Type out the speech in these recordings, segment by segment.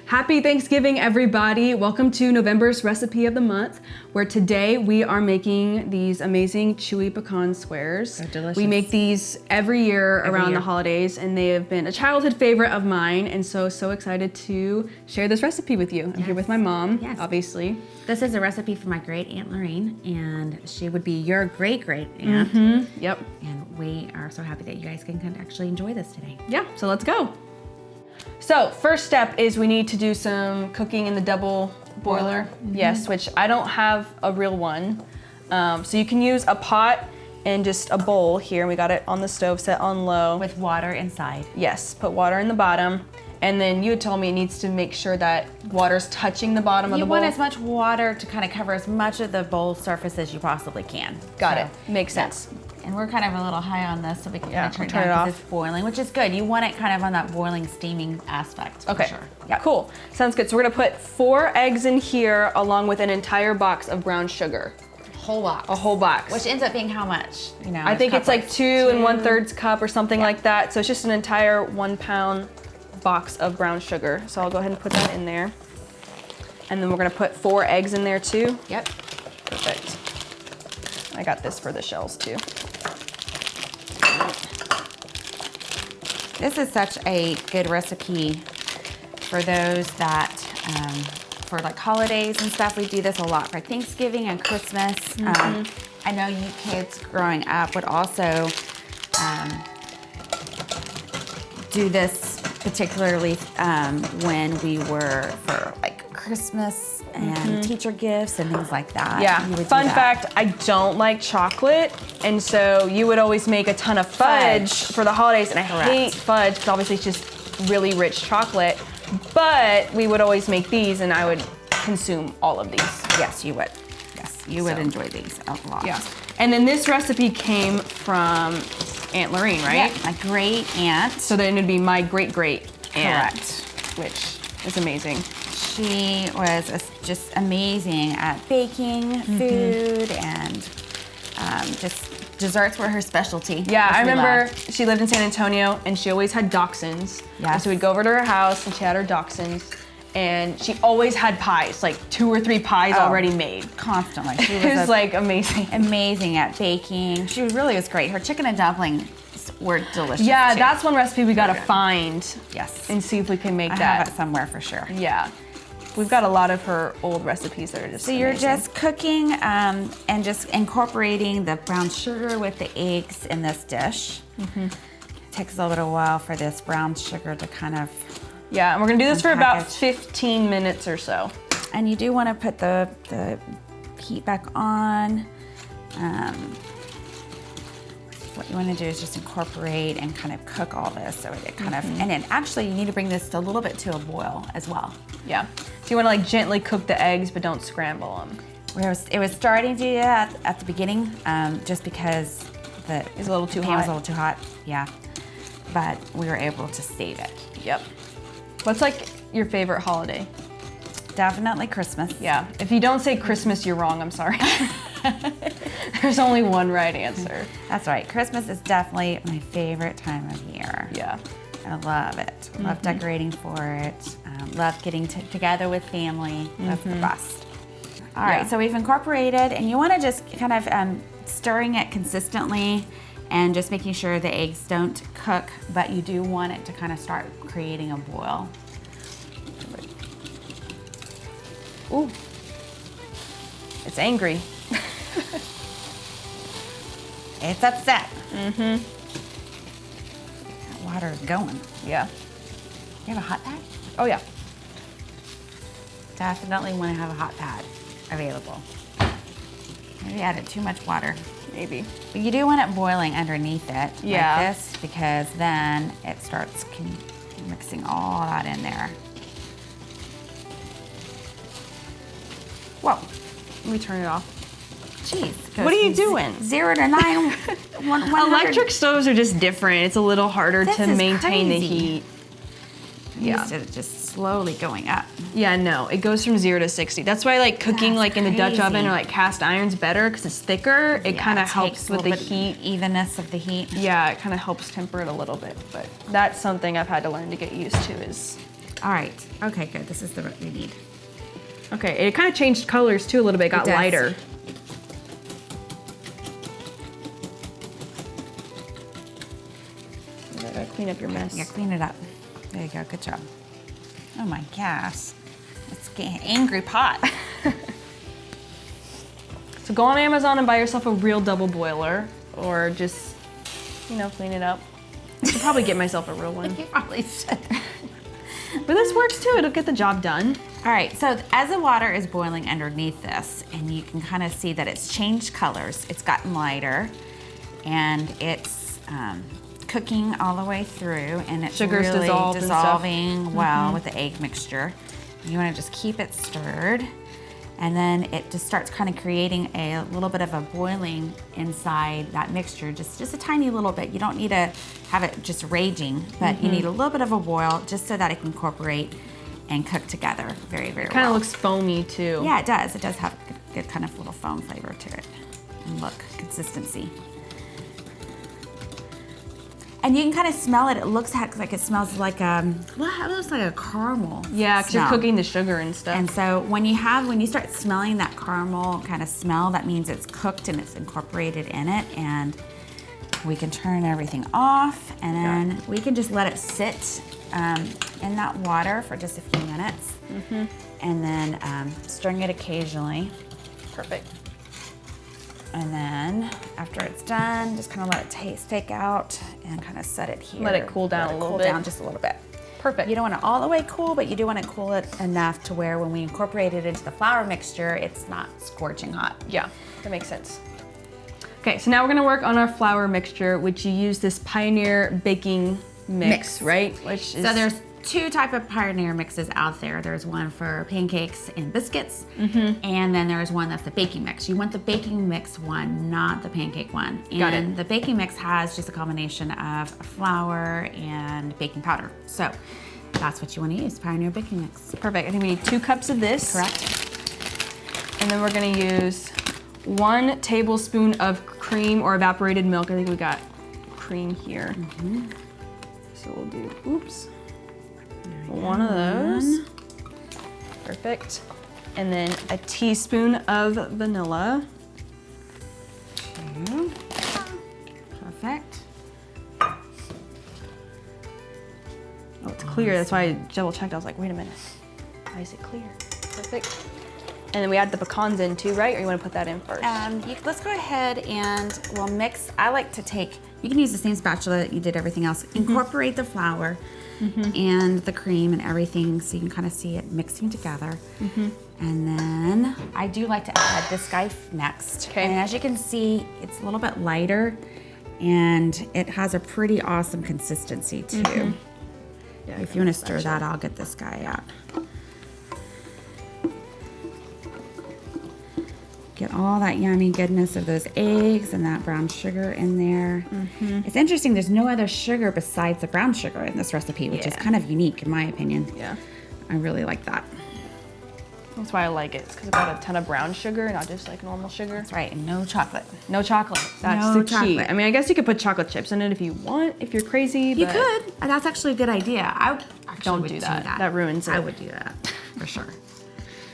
Happy Thanksgiving, everybody. Welcome to November's Recipe of the Month, where today we are making these amazing chewy pecan squares. They're delicious. We make these every year around the holidays, and they have been a childhood favorite of mine, and so excited to share this recipe with you. I'm here with my mom, obviously. This is a recipe from my great aunt Lorine, and she would be your great aunt. Yep. And we are so happy that you guys can actually enjoy this today. Yeah, so let's go. So first step is we need to do some cooking in the double boiler. Yes, which I don't have a real one. So you can use a pot and just a bowl here. We got it on the stove set on low. With water inside. Yes, put water in the bottom. And then you had told me it needs to make sure that water's touching the bottom of the bowl. You want as much water to kind of cover as much of the bowl surface as you possibly can. Got it. Makes sense. And we're kind of a little high on this, so we can kind of turn it it down off. because it's boiling, which is good. You want it kind of on that boiling, steaming aspect. Okay. For sure. Yep. Cool. Sounds good. So we're gonna put 4 eggs in here along with an entire box of brown sugar. Whole box. A whole box. Which ends up being how much? You know, I think it's like 2 1/3 cup or something like that. So it's just an entire 1 pound box of brown sugar. So I'll go ahead and put that in there. And then we're gonna put 4 eggs in there too. Yep. Perfect. I got this for the shells too. This is such a good recipe for those that, for like holidays and stuff. We do this a lot for Thanksgiving and Christmas. I know you kids growing up would also do this particularly when we were for like Christmas and teacher gifts and things like that. Yeah, You would do fun that. fact, I don't like chocolate, and so you would always make a ton of fudge for the holidays, and I hate fudge because obviously it's just really rich chocolate, but we would always make these and I would consume all of these. Yes, you would. Yes, you would enjoy these a lot. Yeah. And then this recipe came from Aunt Lorine, right? Yeah, my great aunt. So then it'd be my great aunt, Correct. which is amazing. She was just amazing at baking food and just desserts were her specialty. Yeah, I remember she lived in San Antonio and she always had dachshunds. Yes. And so we'd go over to her house and she had her dachshunds and she always had pies, like 2 or 3 pies already made. Constantly. She It was like amazing. amazing at baking. She really was great. Her chicken and dumplings were delicious. Yeah, too. that's one recipe we gotta find Yes. and see if we can make I that. have it somewhere for sure. Yeah. We've got a lot of her old recipes that are just So you're amazing. just cooking and just incorporating the brown sugar with the eggs in this dish. It takes a little bit of a while for this brown sugar to kind of. Yeah, and we're gonna do this for about Unpackage. 15 minutes or so. And you do want to put the heat back on. What you want to do is just incorporate and kind of cook all this so it kind of, and then actually you need to bring this a little bit to a boil as well. Yeah. So you wanna like gently cook the eggs, but don't scramble them. It was starting to do that at the beginning, just because It's a little too pan was hot. a little too hot, yeah. But we were able to save it. Yep. What's like your favorite holiday? Definitely Christmas. Yeah. If you don't say Christmas, you're wrong. I'm sorry. There's only one right answer. That's right. Christmas is definitely my favorite time of year. Yeah. I love it. Love decorating for it. Love getting together with family. That's the best. All right, so we've incorporated, and you want to just kind of stirring it consistently and just making sure the eggs don't cook, but you do want it to kind of start creating a boil. Ooh. It's angry. It's upset. That water is going. Yeah. You have a hot pad? Oh yeah. Definitely want to have a hot pad available. Maybe added too much water. Maybe. But you do want it boiling underneath it Yeah. like this, because then it starts mixing all that in there. Whoa. Let me turn it off. Jeez. What are you doing? 0 to 9. 100. Electric stoves are just different. It's a little harder This to is maintain the crazy. heat. Yeah. Instead of just slowly going up. Yeah, no, it goes from 0 to 60. That's why like cooking That's like in the Dutch oven crazy. or like cast iron's better because it's thicker. It Yeah, kind of takes helps a with the little bit heat. evenness of the heat. Yeah, it kind of helps temper it a little bit. But that's something I've had to learn to get used to is All right. Okay, good. This is what we need. Okay, it kind of changed colors too a little bit. It got lighter. I gotta clean up your mess. Yeah, clean it up. There you go. Good job. Oh my gosh. It's getting angry pot. So go on Amazon and buy yourself a real double boiler, or just, clean it up. I should probably get myself a real one. You probably should. But this works too. It'll get the job done. All right, so as the water is boiling underneath this, and you can kind of see that it's changed colors, it's gotten lighter, and it's cooking all the way through, and it's Sugar's really dissolving well with the egg mixture. You want to just keep it stirred, and then it just starts kind of creating a little bit of a boiling inside that mixture, just a tiny little bit. You don't need to have it just raging, but you need a little bit of a boil just so that it can incorporate and cook together very, very well. Kind of looks foamy too. Yeah, it does. It does have a good kind of little foam flavor to it. And look, consistency. And you can kind of smell it. It looks like it smells like it looks like a caramel. Yeah, because you're cooking the sugar and stuff. And so when you start smelling that caramel kind of smell, that means it's cooked and it's incorporated in it. And we can turn everything off, and then we can just let it sit in that water for just a few minutes, and then stirring it occasionally. Perfect. And then after it's done, just kind of let it take out and kind of set it here. Let it cool down a little bit. Cool down just a little bit. Perfect. You don't want it all the way cool, but you do want to cool it enough to where when we incorporate it into the flour mixture, it's not scorching hot. Yeah, that makes sense. Okay, so now we're gonna work on our flour mixture, which you use this Pioneer baking mix, right? Which is... So there's two type of Pioneer mixes out there. There's one for pancakes and biscuits, and then there's one that's the baking mix. You want the baking mix one, not the pancake one. Got it. And the baking mix has just a combination of flour and baking powder. So that's what you want to use, Pioneer baking mix. Perfect. I think we need 2 cups of this. Correct. And then we're gonna use 1 tablespoon of cream or evaporated milk. I think we got cream here. So we'll do, one of those. Perfect. And then a teaspoon of vanilla. 2. Perfect. Oh, it's clear. That's why I double checked. I was like, wait a minute. Why is it clear? Perfect. And then we add the pecans in too, right? Or you want to put that in first? Let's go ahead and we'll mix. I like to take, you can use the same spatula that you did everything else. Incorporate the flour and the cream and everything so you can kind of see it mixing together. And then I do like to add this guy next. Okay. And as you can see, it's a little bit lighter and it has a pretty awesome consistency too. Yeah, If you want to stir that, I'll get this guy out. Get all that yummy goodness of those eggs and that brown sugar in there. It's interesting, there's no other sugar besides the brown sugar in this recipe, which is kind of unique in my opinion. Yeah. I really like that. That's why I like it. It's because it's got a ton of brown sugar, not just like normal sugar. That's right, and no chocolate. No chocolate. That's No the key. chocolate. I mean, I guess you could put chocolate chips in it if you want, if you're crazy. You but could. That's actually a good idea. I actually Don't would do that. That ruins it. I would do that, for sure.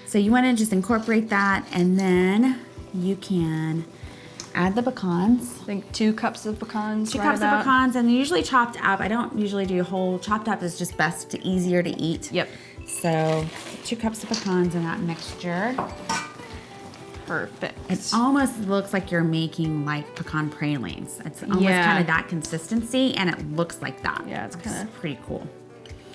So you want to just incorporate that, and then you can add the pecans. I think 2 cups of pecans. 2 cups of pecans, and they're usually chopped up. I don't usually do whole. Chopped up is just best, easier to eat. Yep. So 2 cups of pecans in that mixture. Perfect. It almost looks like you're making like pecan pralines. It's almost kind of that consistency, and it looks like that. Yeah, it's kind of pretty cool.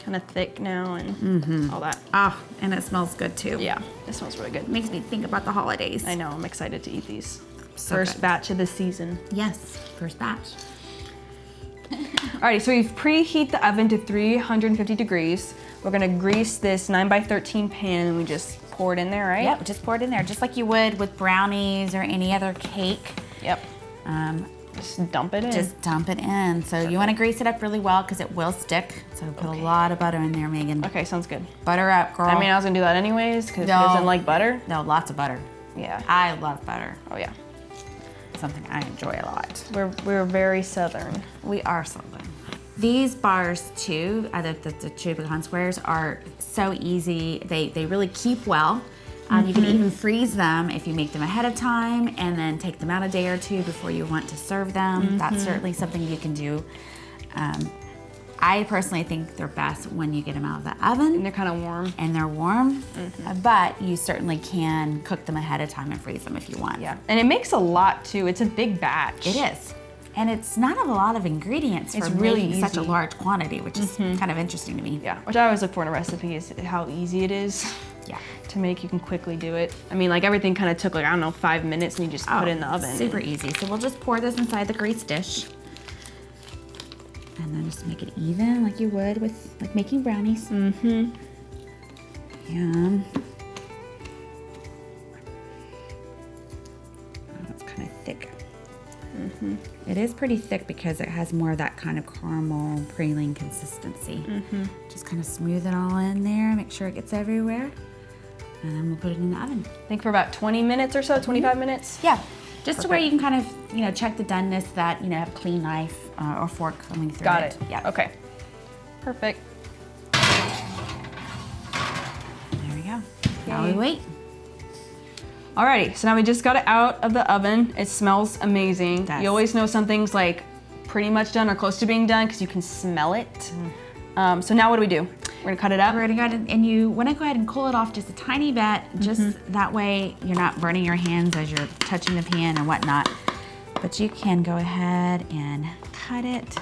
Kind of thick now and all that. Oh, and it smells good too. Yeah, it smells really good. It makes me think about the holidays. I know, I'm excited to eat these. So First good. batch of the season. Yes, first batch. Alrighty, so we've preheat the oven to 350 degrees. We're gonna grease this 9x13 pan and we just pour it in there, right? Yep, just pour it in there, just like you would with brownies or any other cake. Yep. Just dump it in. Just dump it in. So you want to grease it up really well because it will stick. So put a lot of butter in there, Megan. Okay, sounds good. Butter up, girl. I mean, I was gonna do that anyways because who doesn't like butter? No, lots of butter. Yeah. I love butter. Oh yeah. Something I enjoy a lot. We're very southern. We are Southern. These bars too, the Chewy Pecan squares are so easy. They really keep well. You can even freeze them if you make them ahead of time and then take them out a day or two before you want to serve them. That's certainly something you can do. I personally think they're best when you get them out of the oven. And they're kind of warm. And they're warm, but you certainly can cook them ahead of time and freeze them if you want. Yeah, and it makes a lot too. It's a big batch. It is. And it's not a lot of ingredients for really making such a easy. large quantity, which is kind of interesting to me. Yeah, which I always look for in a recipe is how easy it is. Yeah. To make. You can quickly do it. I mean, like everything kind of took like, I don't know, 5 minutes and you just put it in the oven. Super easy. So we'll just pour this inside the grease dish. And then just make it even like you would with like making brownies. Yum. Oh, it's kind of thick. It is pretty thick because it has more of that kind of caramel praline consistency. Just kind of smooth it all in there, make sure it gets everywhere. And then we'll put it in the oven. I think for about 20 minutes or so, 25 minutes. Yeah, just to where you can kind of, check the doneness that, have a clean knife or fork coming through Got it. Yeah. Okay. Perfect. There we go. Now we wait. Alrighty, so now we just got it out of the oven. It smells amazing. It does. You always know something's like pretty much done or close to being done because you can smell it. So now what do we do? We're gonna cut it up. We're gonna go ahead and you want to go ahead and cool it off just a tiny bit, just that way you're not burning your hands as you're touching the pan and whatnot. But you can go ahead and cut it.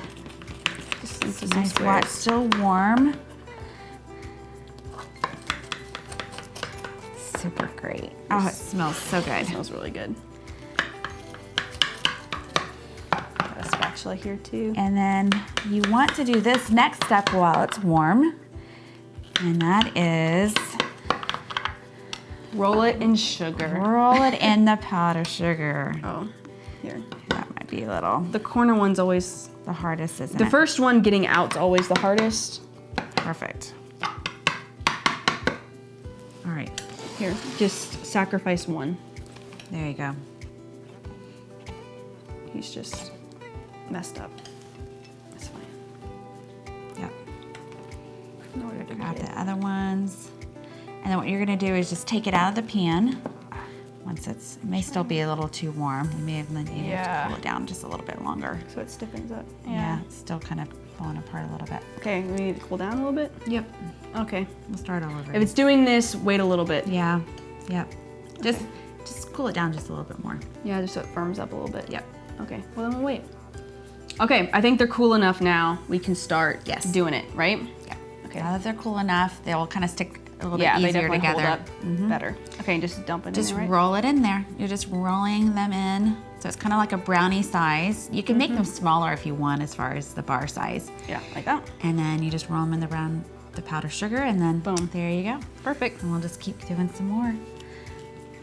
Just into some Nice while it's squares. still warm. Super great. Oh, it smells so good. It smells really good. Got a spatula here too. And then you want to do this next step while it's warm. And that is Roll it in sugar. roll it in the powdered sugar. Oh, here. That might be a little The corner one's always, the hardest, isn't the it? first one getting out's always the hardest. Perfect. All right, Here, just sacrifice one. there you go. He's just messed up. That's fine. Yep. In order to Grab get the other ones. And then what you're gonna do is just take it out of the pan. Once it may still be a little too warm. You may have, you have to cool it down just a little bit longer. so it stiffens up. Yeah, it's still kind of falling apart a little bit. Okay, we need to cool down a little bit. Yep. Okay. We'll start all over. If it's doing this, wait a little bit. Yeah. Yep. Just cool it down just a little bit more. Yeah, just so it firms up a little bit. Yep. Okay, well then we'll wait. Okay, I think they're cool enough now. We can start doing it, right? Yeah. Okay. Now that they're cool enough, they will kind of stick a little Yeah, bit they easier definitely together. hold up better. Okay, just dump it Just in there, right? roll it in there. You're just rolling them in. So it's kind of like a brownie size. You can make them smaller if you want as far as the bar size. Yeah, like that. And then you just roll them in the powdered sugar and then Boom. there you go. Perfect. And we'll just keep doing some more.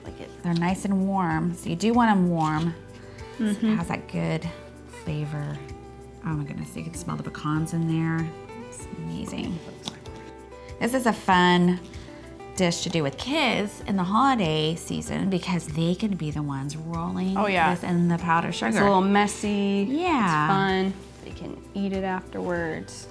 Like it. They're nice and warm. So you do want them warm. So it has that good flavor. Oh my goodness, you can smell the pecans in there. It's amazing. This is a fun dish to do with kids in the holiday season because they can be the ones rolling this in the powdered sugar. It's a little messy. Yeah. It's fun. They can eat it afterwards.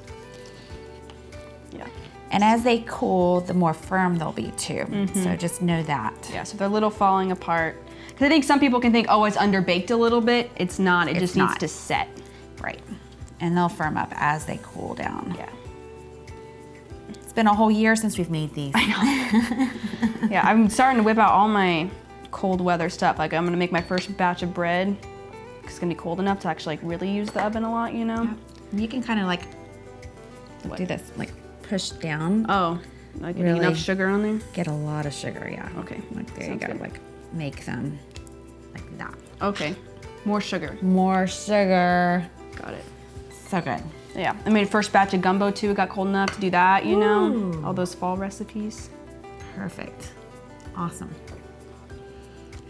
Yeah. And as they cool, the more firm they'll be too. So just know that. Yeah, so if they're a little falling apart. Because I think some people can think, oh, it's underbaked a little bit. It's not. It just needs to set. Right. And they'll firm up as they cool down. Yeah. It's been a whole year since we've made these. Yeah, I'm starting to whip out all my cold weather stuff. Like I'm gonna make my first batch of bread. It's gonna be cold enough to actually like really use the oven a lot, you know? Yeah. You can kind of like do this, like push down. Oh, like getting Really? enough sugar on there? Get a lot of sugar, yeah. Okay. Like there Sounds you go. good. Like make them like that. Okay, more sugar. More sugar. Got it. So good. Yeah, I made a first batch of gumbo too. It got cold enough to do that, you know? All those fall recipes. Perfect. Awesome.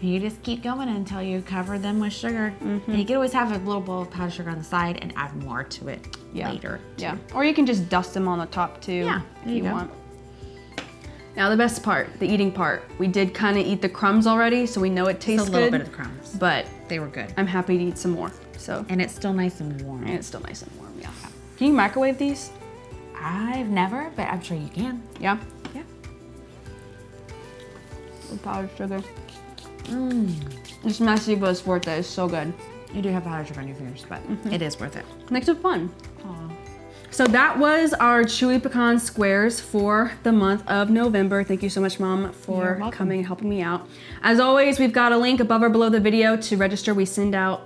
And you just keep going until you cover them with sugar. And you can always have a little bowl of powdered sugar on the side and add more to it later. Yeah, or you can just dust them on the top too. Yeah, if there you you go. want. Now the best part, the eating part. We did kind of eat the crumbs already, so we know it tastes Just a little good. bit of crumbs. But They were good. I'm happy to eat some more. So, And it's still nice and warm. and it's still nice and warm, yeah. Can you microwave these? I've never, but I'm sure you can. Yeah. Yeah. With powdered sugar. It's messy, but it's worth it. It's so good. You do have powdered sugar on your fingers, but it is worth it. Makes it fun. Aw. So that was our Chewy Pecan squares for the month of November. Thank you so much, Mom, for coming and helping me out. As always, we've got a link above or below the video to register. We send out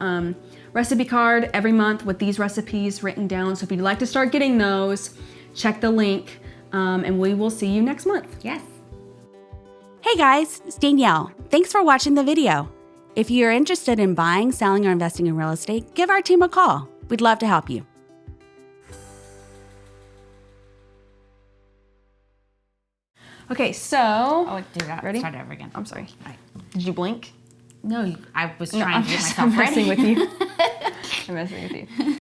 recipe card every month with these recipes written down. So if you'd like to start getting those, check the link and we will see you next month. Yes. Hey guys, it's Danielle. Thanks for watching the video. If you're interested in buying, selling, or investing in real estate, give our team a call. We'd love to help you. Okay, so. Oh, do that. Ready? Start over again. I'm sorry. All right. Did you blink? No, I was No, trying I'm to get just myself ready. messing with you. I'm messing with you.